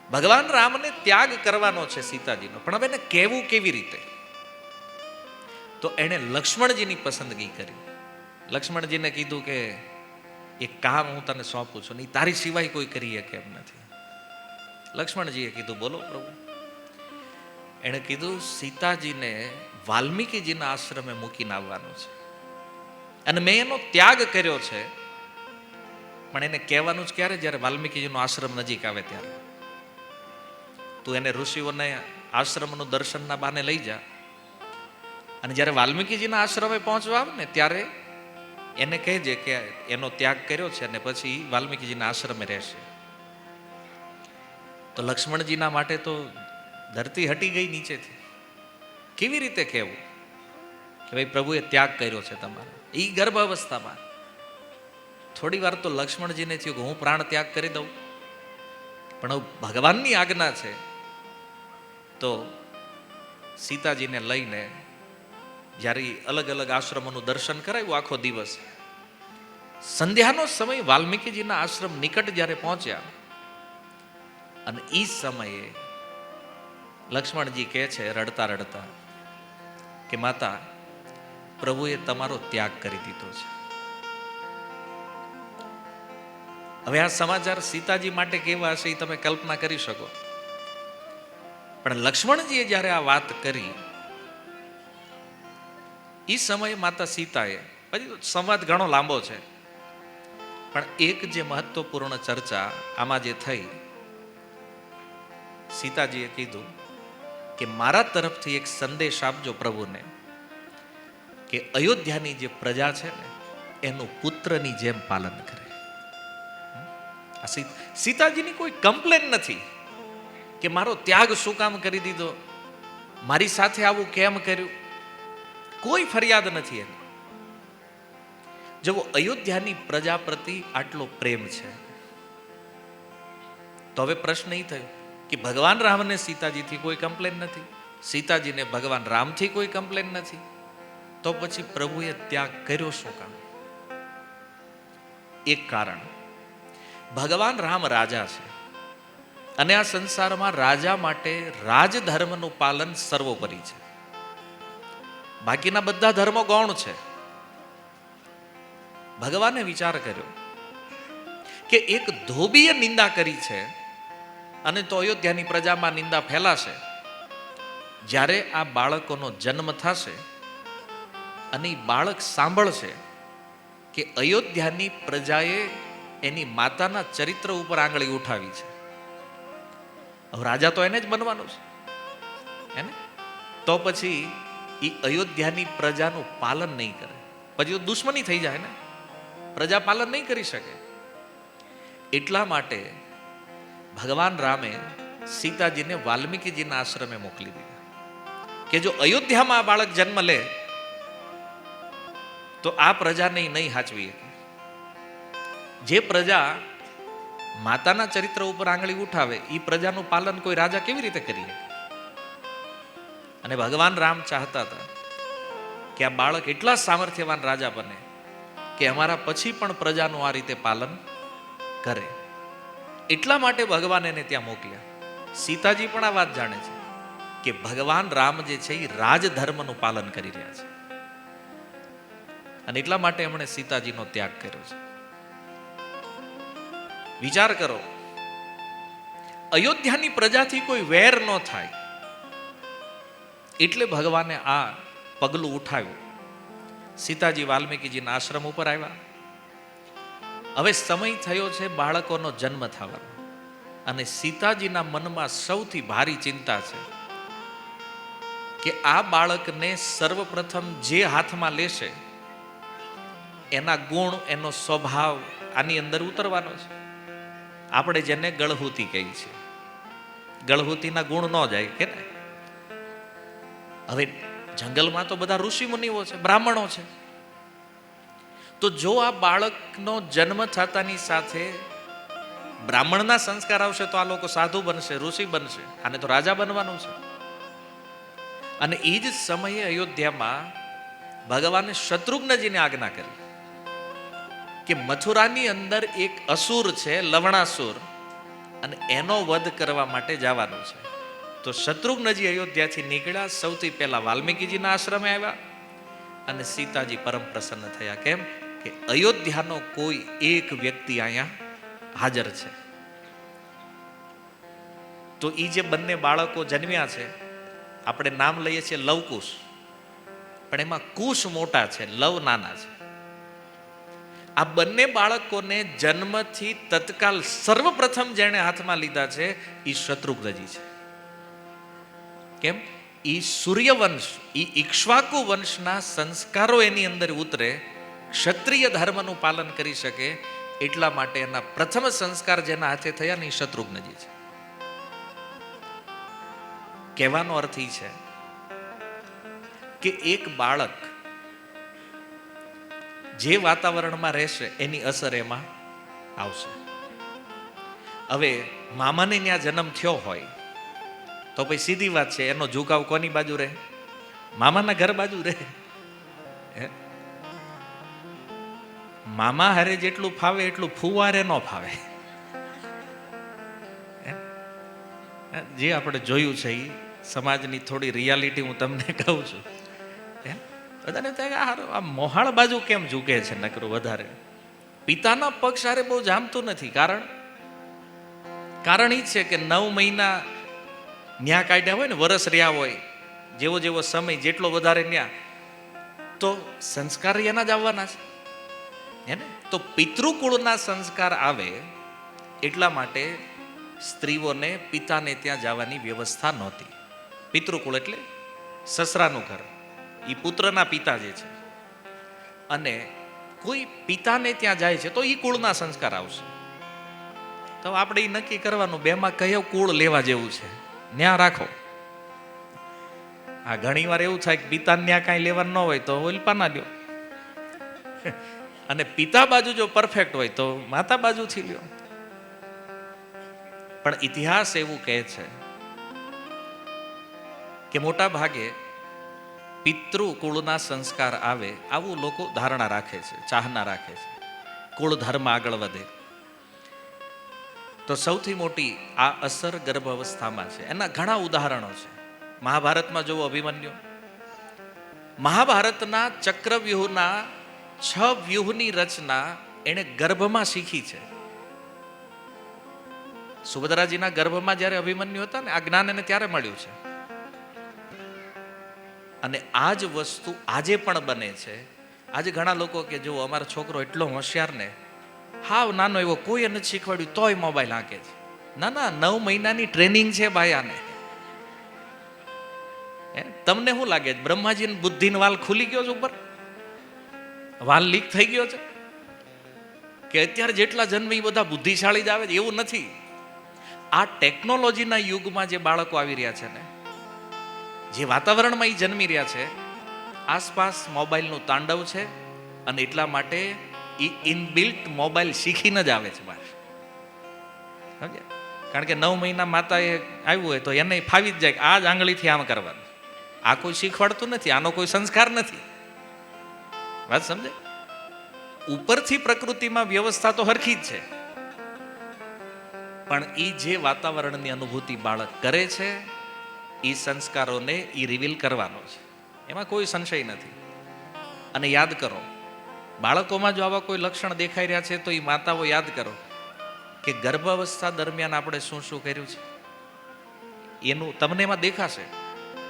Speaker 1: ભગવાન રામને ત્યાગ કરવાનો છે સીતાજીનો, પણ હવે એને કહેવું કેવી રીતે? તો એણે લક્ષ્મણજીની પસંદગી કરી. લક્ષ્મણજીને કીધું કે એક કામ હું તને સોંપું છું, નહીં તારી સિવાય કોઈ કરી શકે એમ નથી. લક્ષ્મણજીએ કીધું, બોલો પ્રભુ. એણે કીધું, સીતાજીને વાલ્મીકીજીના આશ્રમે મૂકીને આવવાનું છે, અને મેં એનો ત્યાગ કર્યો છે. પણ એને કહેવાનું જ ક્યારે? જ્યારે વાલ્મીકીજીનો આશ્રમ નજીક આવે ત્યારે. તું એને ઋષિઓને આશ્રમનું દર્શનના બહાને લઈ જા, અને જ્યારે વાલ્મીકીજીના આશ્રમે પહોંચવા આવે ને ત્યારે એને કહેજે કે એનો ત્યાગ કર્યો છે, અને પછી વાલ્મીકીજીના આશ્રમે રહેશે. તો લક્ષ્મણજીના માટે તો ધરતી હટી ગઈ નીચેથી. કેવી રીતે કહેવું કે ભાઈ પ્રભુએ ત્યાગ કર્યો છે તમારો? એ ગર્ભ અવસ્થામાં થોડી વાર તો લક્ષ્મણજીને થયું કે હું પ્રાણ ત્યાગ કરી દઉં, પણ ભગવાનની આજ્ઞા છે. તો સીતાજીને લઈને જ્યારે અલગ અલગ આશ્રમોનું દર્શન કરાવ્યું આખો દિવસ, સંધ્યાનો સમય વાલ્મીકીજીના આશ્રમ નિકટ જ્યારે પહોંચ્યા, અને એ સમયે લક્ષ્મણજી કહે છે રડતા રડતા કે માતા, પ્રભુએ તમારો ત્યાગ કરી દીધો છે. હવે આ સમાચાર સીતાજી માટે કેવા હશે એ તમે કલ્પના કરી શકો. પણ લક્ષ્મણજીએ જ્યારે આ વાત કરી, એ સમયે માતા સીતાએ, પછી સંવાદ ઘણો લાંબો છે, પણ એક જે મહત્વપૂર્ણ ચર્ચા આમાં જે થઈ, સીતાજીએ કીધું કે મારા તરફથી એક સંદેશ આપજો પ્રભુને કે અયોધ્યાની જે પ્રજા છે ને એનું પુત્રની જેમ પાલન કરે. સીતાજીની કોઈ કમ્પ્લેન નથી કે મારો ત્યાગ શું કામ કરી દીધો, મારી સાથે આવું કેમ કર્યું, કોઈ ફરિયાદ નથી એની. જો અયોધ્યાની પ્રજા પ્રતિ આટલો પ્રેમ છે, તો હવે પ્રશ્ન એ થયો કે ભગવાન રામને સીતાજીથી કોઈ કમ્પ્લેન નથી, સીતાજીને ભગવાન રામથી કોઈ કમ્પ્લેન નથી, તો પછી પ્રભુએ ત્યાગ કર્યો શું કામ? એક કારણ, ભગવાન રામ રાજા છે, અને આ સંસારમાં રાજા માટે રાજધર્મનું પાલન સર્વોપરી છે. બાકીના બધા ધર્મો ગૌણ છે. ભગવાને વિચાર કર્યો કે એક ધોબીએ નિંદા કરી છે અને તો અયોધ્યાની પ્રજામાં નિંદા ફેલાશે. જ્યારે આ બાળકોનો જન્મ થશે અને એ બાળક સાંભળશે કે અયોધ્યાની પ્રજાએ એની માતાના ચરિત્ર ઉપર આંગળી ઉઠાવી છે, હવે રાજા તો એને જ બનવાનું છે એને, તો પછી એ અયોધ્યાની પ્રજાનું પાલન નહીં કરે, પછી તો દુશ્મની થઈ જાય ને, પ્રજા પાલન નહીં કરી શકે. એટલા માટે ભગવાન રામે સીતાજીને વાલ્મીકીજીના આશ્રમે મોકલી દીધા કે જો અયોધ્યામાં આ બાળક જન્મ લે તો આ પ્રજાને નહીં હાચવી શકે. જે પ્રજા માતાના ચરિત્ર ઉપર આંગળી ઉઠાવે એ પ્રજાનું પાલન કોઈ રાજા કેવી રીતે કરી શકે? અને ભગવાન રામ ચાહતા હતા કે આ બાળક એટલા સામર્થ્યવાન રાજા બને કે અમારા પછી પણ પ્રજાનું આ રીતે પાલન કરે. એટલા માટે ભગવાન એને ત્યાં મોકલ્યા. સીતાજી પણ આ વાત જાણે છે કે ભગવાન રામ જે છે એ રાજધર્મનું પાલન કરી રહ્યા છે, અને એટલા માટે એમણે સીતાજીનો ત્યાગ કર્યો છે. વિચાર કરો, અયોધ્યાની પ્રજાથી કોઈ વેર ન થાય એટલે ભગવાને આ પગલું ઉઠાવ્યું. સીતાજી વાલ્મીકીજીના આશ્રમ ઉપર આવ્યા. હવે સમય થયો છે બાળકોનો જન્મ થવાનો, અને સીતાજીના મનમાં સૌથી ભારી ચિંતા છે કે આ બાળકને સર્વપ્રથમ જે હાથમાં લેશે એના ગુણ, એનો સ્વભાવ આની અંદર ઉતરવાનો છે. આપણે જેને ગળહૂતી કહીએ છીએ, ગળહૂતીના ગુણ ન જાય કે ને. હવે જંગલમાં તો બધા ઋષિ મુનિઓ છે, બ્રાહ્મણો છે, તો જો આ બાળકનો જન્મ થતાની સાથે બ્રાહ્મણના સંસ્કાર આવશે તો આ લોકો સાધુ બનશે, ઋષિ બનશે, આને તો રાજા બનવાનું છે. અને એ જ સમયે અયોધ્યામાં ભગવાને શત્રુઘ્નજીને આજ્ઞા કરી કે મથુરાની અંદર એક અસુર છે, લવણાસુર, અને એનો વધ કરવા માટે જવાનું છે. તો શત્રુઘ્નજી અયોધ્યાથી નીકળ્યા, સૌથી પહેલા વાલ્મીકીજીના આશ્રમે આવ્યા, અને સીતાજી પરમ પ્રસન્ન થયા. કેમ કે અયોધ્યાનો કોઈ એક વ્યક્તિ અહીંયા હાજર છે. તો એ જે બંને બાળકો જન્મ્યા છે, આપણે નામ લઈએ છીએ લવકુશ, પણ એમાં કુશ મોટા છે, લવ નાના છે. આ બંને બાળકોને જન્મથી તત્કાલ સર્વપ્રથમ જેણે હાથમાં લીધા છે એ શત્રુઘ્નજી છે. કેમ? એ સૂર્યવંશ, એ ઇક્ષ્વાકુ વંશના સંસ્કારો એની અંદર ઉતરે, ક્ષત્રિય ધર્મનું પાલન કરી શકે, એટલા માટે એના પ્રથમ સંસ્કાર જેના હાથે થયા ને એ શત્રુઘ્નજી છે. કહેવાનો અર્થ એ છે કે એક બાળક જે વાતાવરણમાં રહેશે એની અસર એમાં આવશે. હવે મામાને ત્યાં જન્મ થયો હોય તો પછી સીધી વાત છે, એનો ઝુકાવ કોની બાજુ રહે? મામાના ઘર બાજુ રહે. મામા હારે જેટલું ફાવે એટલું ફુવારે ન ફાવે. જે આપણે જોયું છે એ સમાજની થોડી રિયાલિટી હું તમને કહું છું. બધાને થાય કે આ મોહાળ બાજુ કેમ ઝૂકે છે નકરું વધારે? પિતાના પક્ષ હારે બહુ જામતું નથી. કારણ એ છે કે 9 મહિના ન્યા કાઢ્યા હોય ને, વરસ રહ્યા હોય, જેવો જેવો સમય જેટલો વધારે ન્યા, તો સંસ્કાર એના જ આવવાના છે એને. તો પિતૃકુળના સંસ્કાર આવે એટલા માટે સ્ત્રીઓને પિતાને ત્યાં જવાની વ્યવસ્થા નહોતી. પિતૃકુળ એટલે સસરાનું ઘર, એ પુત્રના પિતા જે છે, અને કોઈ પિતાને ત્યાં જાય છે તો એ કુળના સંસ્કાર આવશે. તો આપણે એ નક્કી કરવાનું બેમાં કયો કુળ લેવા જેવું છે, ન્યા રાખો. આ ઘણી વાર એવું થાય કે પિતાને ત્યાં કાંઈ લેવાનું ન હોય તો ઓલપાના લ્યો, અને પિતા બાજુ જો પરફેક્ટ હોય તો માતા બાજુથી લ્યો. પણ ઇતિહાસ એવું કહે છે કે મોટા ભાગે પિતૃ કુળના સંસ્કાર આવે આવું લોકો ધારણા રાખે છે, ચાહના રાખે છે, કુળ ધર્મ આગળ વધે. તો સૌથી મોટી આ અસર ગર્ભ અવસ્થામાં છે. એના ઘણા ઉદાહરણો છે. મહાભારતમાં જોવો, અભિમન્યુ મહાભારતના ચક્રવ્યૂહના 6 વ્યૂહની રચના એણે ગર્ભમાં શીખી છે. સુભદ્રાજીના ગર્ભમાં જ્યારે અભિમન્યુ હતા ને, આ જ્ઞાન એને ત્યારે મળ્યું છે. અને આ જ વસ્તુ આજે પણ બને છે. આજે ઘણા લોકો કે જો અમારો છોકરો એટલો હોશિયાર ને, હાવ નાનો એવો, કોઈ નથી શીખવાડ્યું તોય મોબાઈલ હાંકે છે. ના ના, 9 મહિનાની ટ્રેનિંગ છે ભાઈ આને. તમને શું લાગે છે બ્રહ્માજીની બુદ્ધિનો વાલ ખુલી ગયો છે ઉપર? વાલ લીક થઈ ગયો છે કે અત્યારે જેટલા જન્મ એ બધા બુદ્ધિશાળી જ આવે છે? એવું નથી. આ ટેકનોલોજીના યુગમાં જે બાળકો આવી રહ્યા છે ને, જે વાતાવરણમાં એ જન્મી રહ્યા છે, આસપાસ મોબાઈલનું તાંડવ છે. અને એટલા માટે એ ઇનબિલ્ટ મોબાઈલ શીખીને જ આવે છે બહાર. સમજ્યા? કારણ કે 9 મહિના માતાએ આવ્યું હોય તો એને ફાવી જ જાય કે આ જ આંગળીથી આમ કરવાનું. આ કોઈ શીખવાડતું નથી, આનો કોઈ સંસ્કાર નથી. વાત સમજે? ઉપરથી પ્રકૃતિમાં વ્યવસ્થા તો હરખી જ છે, પણ એ જે વાતાવરણની અનુભૂતિ બાળક કરે છે, એ સંસ્કારોને એ રિવીલ કરવાનો છે. એમાં કોઈ સંશય નથી. અને યાદ કરો, બાળકોમાં જો આવા કોઈ લક્ષણ દેખાઈ રહ્યા છે તો એ માતાઓ યાદ કરો કે ગર્ભાવસ્થા દરમિયાન આપણે શું શું કર્યું છે, એનું તમને એમાં દેખાશે.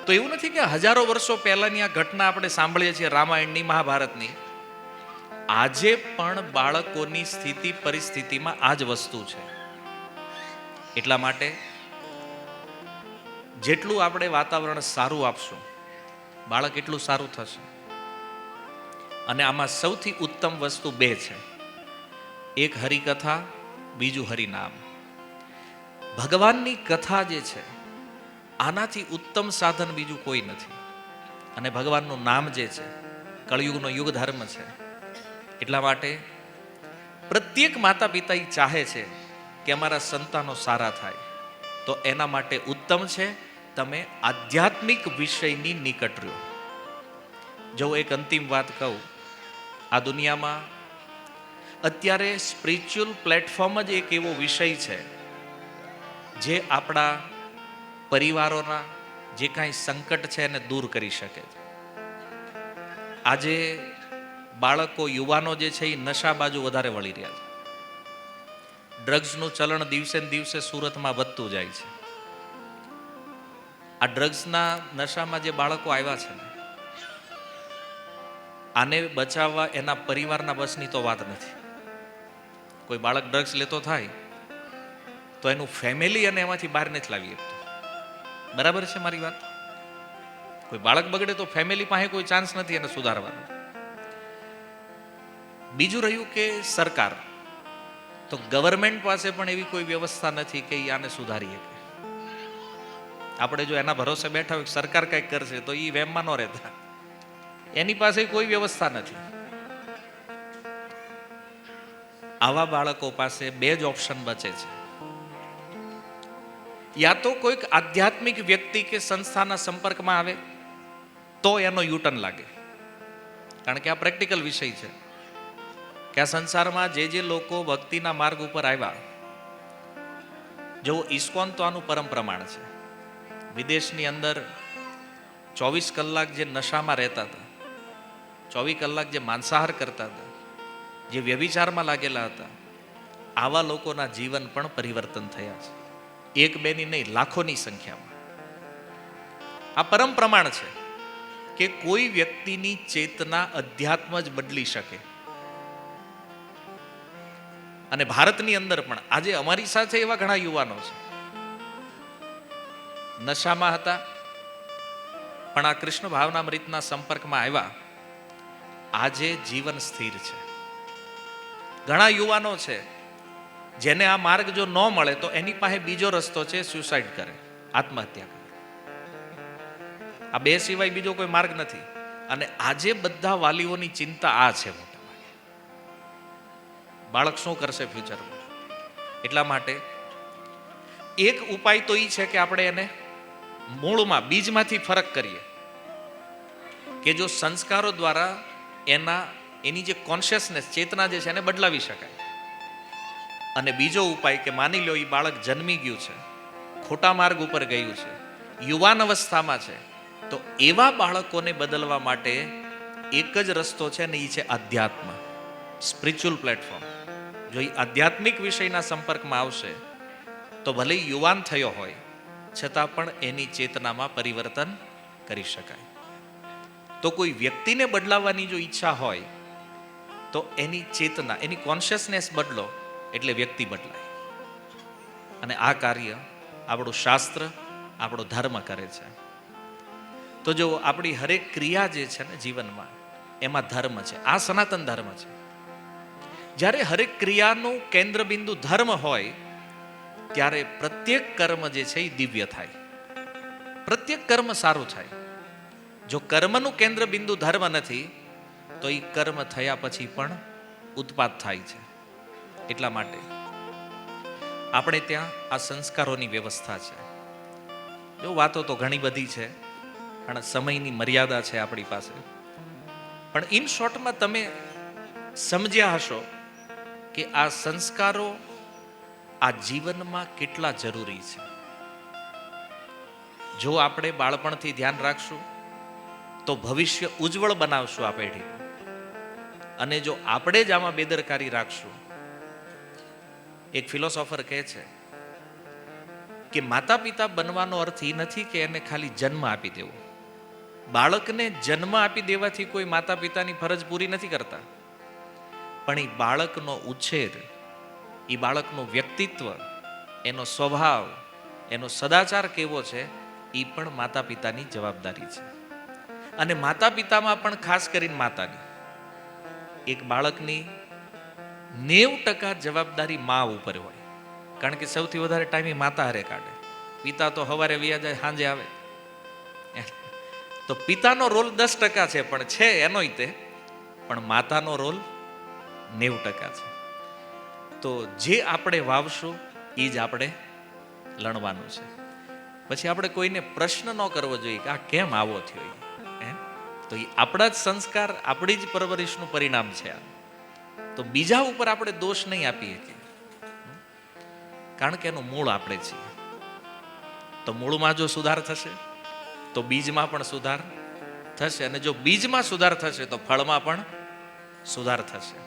Speaker 1: તો એવું નથી કે હજારો વર્ષો પહેલાની આ ઘટના આપણે સાંભળીએ છીએ, રામાયણની, મહાભારતની. આજે પણ બાળકોની સ્થિતિ પરિસ્થિતિમાં આ જ વસ્તુ છે. એટલા માટે જેટલું આપણે વાતાવરણ સારું આપશું, બાળક એટલું સારું થશે. અને આમાં સૌથી ઉત્તમ વસ્તુ 2 છે. એક હરિકથા, બીજું હરિનામ. ભગવાનની કથા જે છે, આનાથી ઉત્તમ સાધન બીજું કોઈ નથી. અને ભગવાનનું નામ જે છે, કળયુગનો યુગ ધર્મ છે. એટલા માટે પ્રત્યેક માતા પિતા એ ચાહે છે કે અમારા સંતાનો સારા થાય. તો એના માટે ઉત્તમ છે તમે આધ્યાત્મિક વિષયની નિકટ રહ્યો. જો એક અંતિમ વાત કહું, આ દુનિયામાં અત્યારે સ્પિરિચ્યુઅલ પ્લેટફોર્મ જ એક એવો વિષય છે જે આપણા પરિવારોના જે કાંઈ સંકટ છે એને દૂર કરી શકે છે. આજે બાળકો, યુવાનો જે છે એ નશા બાજુ વધારે વળી રહ્યા છે. ડ્રગ્સનું ચલણ દિવસે ને દિવસે સુરતમાં વધતું જાય છે. આ ડ્રગ્સના નશામાં જે બાળકો આવ્યા છે ને, આને બચાવવા એના પરિવારના બસની તો વાત નથી. કોઈ બાળક ડ્રગ્સ લેતો થાય તો એનું ફેમિલી અને એમાંથી બહાર નથી લાવી શકતું. બરાબર છે મારી વાત? કોઈ બાળક બગડે તો ફેમિલી પાસે કોઈ ચાન્સ નથી એને સુધારવાનો. બીજું રહ્યું કે સરકાર, તો ગવર્મેન્ટ પાસે પણ એવી કોઈ વ્યવસ્થા નથી કે આને સુધારી શકે. આપણે જો એના ભરોસે બેઠા હોય સરકાર કંઈક કરશે તો એ વેમમાં ન રહેતા. એની પાસે કોઈ વ્યવસ્થા નથી. આવા બાળકો પાસે 2 જ ઓપ્શન બચે છે. યા તો કોઈક આધ્યાત્મિક વ્યક્તિ કે સંસ્થાના સંપર્કમાં આવે તો એનો યુટર્ન લાગે. કારણ કે આ પ્રેક્ટિકલ વિષય છે કે આ સંસારમાં જે લોકો ભક્તિના માર્ગ ઉપર આવ્યા, જો ઇસ્કોન તો આનું પરમ પ્રમાણ છે. વિદેશની અંદર 24 કલાક જે નશામાં રહેતા હતા, 24 કલાક જે માંસાહાર કરતા હતા, જે વ્યભિચારમાં લાગેલા હતા, આવા લોકોના જીવન પણ પરિવર્તન થયા છે. 1-2 ની નહીં, લાખોની સંખ્યામાં. આ પરમ પ્રમાણ છે કે કોઈ વ્યક્તિની ચેતના અધ્યાત્મ જ બદલી શકે. અને ભારતની અંદર પણ આજે અમારી સાથે એવા ઘણા યુવાનો છે, નશામાં હતા પણ આ કૃષ્ણ ભાવનામૃતના સંપર્કમાં આવ્યા, આજે જીવન સ્થિર છે. ઘણા યુવાનો છે જેને આ માર્ગ જો ન મળે તો એની પાસે બીજો રસ્તો છે, સ્યુસાઇડ કરે, આત્મહત્યા કરે. આ 2 સિવાય બીજો કોઈ માર્ગ નથી. અને આજે બધા વાલીઓની ચિંતા આ છે, મોટા ભાગે બાળક શું કરશે ફ્યુચરમાં. એટલા માટે એક ઉપાય તો એ છે કે આપણે એને મૂળમાં, બીજમાંથી ફરક કરીએ કે જો સંસ્કારો દ્વારા એની જે કોન્શિયસનેસ, ચેતના જે છે એને બદલાવી શકાય. અને બીજો ઉપાય કે માની લો એ બાળક જન્મી ગયું છે, ખોટા માર્ગ ઉપર ગયું છે, યુવાન અવસ્થામાં છે, તો એવા બાળકોને બદલવા માટે એક જ રસ્તો છે ને એ છે અધ્યાત્મ, સ્પિરિચ્યુઅલ પ્લેટફોર્મ. જો એ આધ્યાત્મિક વિષયના સંપર્કમાં આવશે તો ભલે યુવાન થયો હોય છતાં પણ એની ચેતનામાં પરિવર્તન કરી શકાય. તો કોઈ વ્યક્તિને બદલાવવાની જો ઈચ્છા હોય તો એની ચેતના, એની કોન્શિયસનેસ બદલો એટલે વ્યક્તિ બદલાય. અને આ કાર્ય આપણું શાસ્ત્ર, આપણો ધર્મ કરે છે. તો જો આપણી હરેક ક્રિયા જે છે ને જીવનમાં, એમાં ધર્મ છે. આ સનાતન ધર્મ છે. જ્યારે હરેક ક્રિયાનું કેન્દ્ર બિંદુ ધર્મ હોય ત્યારે પ્રત્યેક કર્મ જે છે એ દિવ્ય થાય, પ્રત્યેક કર્મ સારું થાય. જો કર્મનું કેન્દ્ર બિંદુ ધર્મ નથી તો એ કર્મ થયા પછી પણ ઉત્પાદ થાય છે. એટલા માટે આપણે ત્યાં આ સંસ્કારોની વ્યવસ્થા છે. જો વાતો તો ઘણી બધી છે પણ સમયની મર્યાદા છે આપણી પાસે. પણ ઇન શોર્ટમાં તમે સમજ્યા હશો કે આ સંસ્કારો આ જીવનમાં કેટલા જરૂરી છે. જો આપણે બાળપણથી ધ્યાન રાખશું તો ભવિષ્ય ઉજ્જવળ બનાવશું આ પેઢી. અને જો આપણે જ આમાં બેદરકારી રાખશું, એક ફિલોસોફર કહે છે કે માતા પિતા બનવાનો અર્થ એ નથી કે એને ખાલી જન્મ આપી દેવો. બાળકને જન્મ આપી દેવાથી કોઈ માતા પિતાની ફરજ પૂરી નથી કરતા, પણ એ બાળકનો ઉછેર, એ બાળકનું વ્યક્તિત્વ, એનો સ્વભાવ, એનો સદાચાર કેવો છે એ પણ માતા પિતાની જવાબદારી છે. અને માતા પિતામાં પણ ખાસ કરીને માતાની, એક બાળકની 90% જવાબદારી મા ઉપર હોય. કારણ કે સૌથી વધારે ટાઈમ એ માતા હારે કાઢે. પિતા તો સવારે વ્યા જાય, સાંજે આવે. તો પિતાનો રોલ 10% છે, પણ છે એનોય તે, પણ માતાનો રોલ 90% છે. તો જે આપણે વાવશું એ જ આપણે લણવાનું છે. પછી આપણે કોઈને પ્રશ્ન ન કરવો જોઈએ કે આ કેમ આવો થયો. તો એ આપણા જ સંસ્કાર, આપણી જ પરવરિશનું પરિણામ છે. તો બીજા ઉપર આપણે દોષ નહીં આપીએ કે, કારણ કે એનું મૂળ આપણે છીએ. તો મૂળમાં જો સુધાર થશે તો બીજમાં પણ સુધાર થશે, અને જો બીજમાં સુધાર થશે તો ફળમાં પણ સુધાર થશે.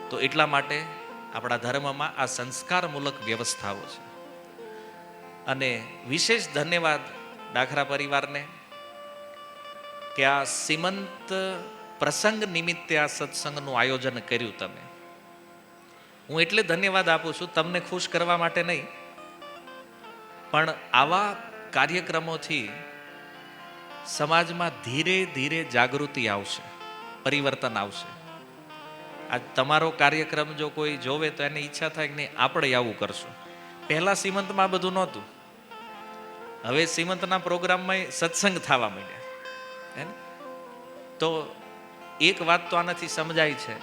Speaker 1: તો એટલા માટે આપણા ધર્મમાં આ સંસ્કારમૂલક વ્યવસ્થાઓ છે. અને વિશેષ ધન્યવાદ ડાખરા પરિવારને કે આ સીમંત પ્રસંગ નિમિત્તે આ સત્સંગનું આયોજન કર્યું તમે. હું એટલે ધન્યવાદ આપું છું, તમને ખુશ કરવા માટે નહીં, પણ આવા કાર્યક્રમોથી સમાજમાં ધીરે ધીરે જાગૃતિ આવશે, પરિવર્તન આવશે. આજ તમારો કાર્યક્રમ જો કોઈ જોવે તો એને ઈચ્છા થાય કે નહીં આપણે આવું કરશું. પહેલા સીમંતમાં બધું નહોતું, હવે સીમંતના પ્રોગ્રામમાં સત્સંગ થવા માંડ્યા. તો એક વાત તો આનાથી સમજાય છે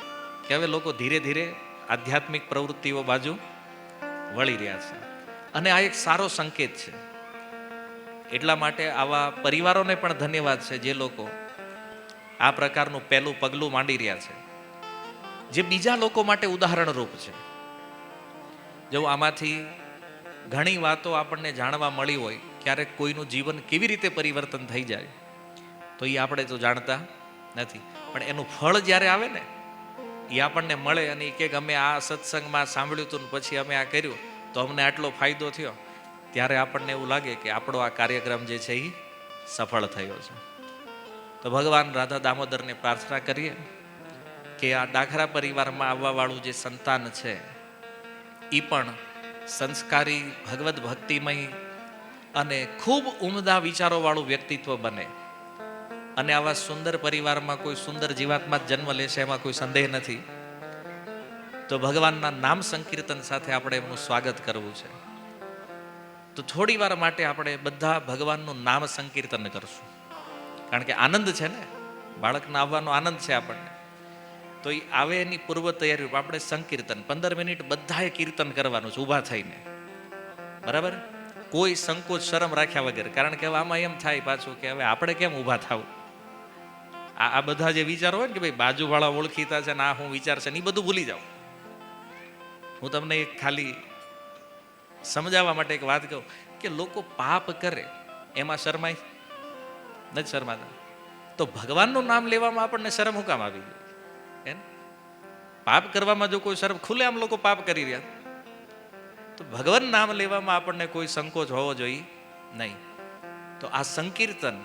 Speaker 1: કે હવે લોકો ધીરે ધીરે આધ્યાત્મિક પ્રવૃત્તિઓ બાજુ વળી રહ્યા છે, અને આ એક સારો સંકેત છે. એટલા માટે આવા પરિવારોને પણ ધન્યવાદ છે જે લોકો આ પ્રકારનું પહેલું પગલું માંડી રહ્યા છે, જે બીજા લોકો માટે ઉદાહરણરૂપ છે. જો આમાંથી ઘણી વાતો આપણને જાણવા મળી હોય, ક્યારેક કોઈનું જીવન કેવી રીતે પરિવર્તન થઈ જાય તો એ આપણે તો જાણતા નથી, પણ એનું ફળ જ્યારે આવે ને એ આપણને મળે અને એ કે અમે આ સત્સંગમાં સાંભળ્યું હતું ને પછી અમે આ કર્યું તો અમને આટલો ફાયદો થયો, ત્યારે આપણને એવું લાગે કે આપણો આ કાર્યક્રમ જે છે એ સફળ થયો છે. તો ભગવાન રાધા દામોદરને પ્રાર્થના કરીએ કે આ ડાખરા પરિવારમાં આવવાવાળું જે સંતાન છે એ પણ સંસ્કારી, ભગવદ ભક્તિમય અને ખૂબ ઉમદા વિચારોવાળું વ્યક્તિત્વ બને. અને આવા સુંદર પરિવારમાં કોઈ સુંદર જીવાત્મા જન્મ લેશે એમાં કોઈ સંદેહ નથી. તો ભગવાનના નામ સંકીર્તન સાથે આપણે એમનું સ્વાગત કરવું છે. તો થોડી વાર માટે આપણે બધા ભગવાનનું નામ સંકીર્તન કરશું, કારણ કે આનંદ છે ને, બાળકના આવવાનો આનંદ છે આપણને. તો એ આવે એની પૂર્વ તૈયારી આપણે સંકીર્તન 15 મિનિટ બધાએ કીર્તન કરવાનું છે ઊભા થઈને, બરાબર? કોઈ સંકોચ શરમ રાખ્યા વગર, કારણ કે હવે આમાં એમ થાય પાછું કે હવે આપણે કેમ ઊભા થવું. આ બધા જે વિચારો હોય ને કે ભાઈ બાજુવાળા ઓળખીતા છે ને આ હું વિચાર છે ને એ બધું ભૂલી જાઓ. હું તમને એક ખાલી સમજાવવા માટે એક વાત કહું કે લોકો પાપ કરે એમાં શરમાય નથી, શરમાતા. તો ભગવાનનું નામ લેવામાં આપણને શરમ હું કામ આવી ગઈ? પાપ કરવામાં જો કોઈ શરમ, ખુલ્લે આમ લોકો પાપ કરી રહ્યા, તો ભગવાન નામ લેવામાં આપણને કોઈ સંકોચ હોવો જોઈએ નહીં. તો આ સંકીર્તન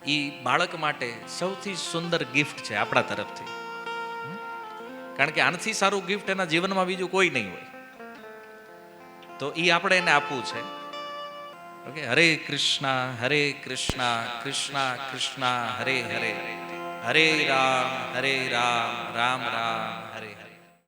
Speaker 1: એ બાળક માટે સૌથી સુંદર ગિફ્ટ છે આપણા તરફથી. કારણ કે આનાથી સારું ગિફ્ટ એના જીવનમાં બીજું કોઈ નહીં હોય. તો એ આપણે એને આપવું છે. ઓકે, હરે કૃષ્ણ કૃષ્ણ કૃષ્ણ હરે હરે, હરે રામ રામ રામ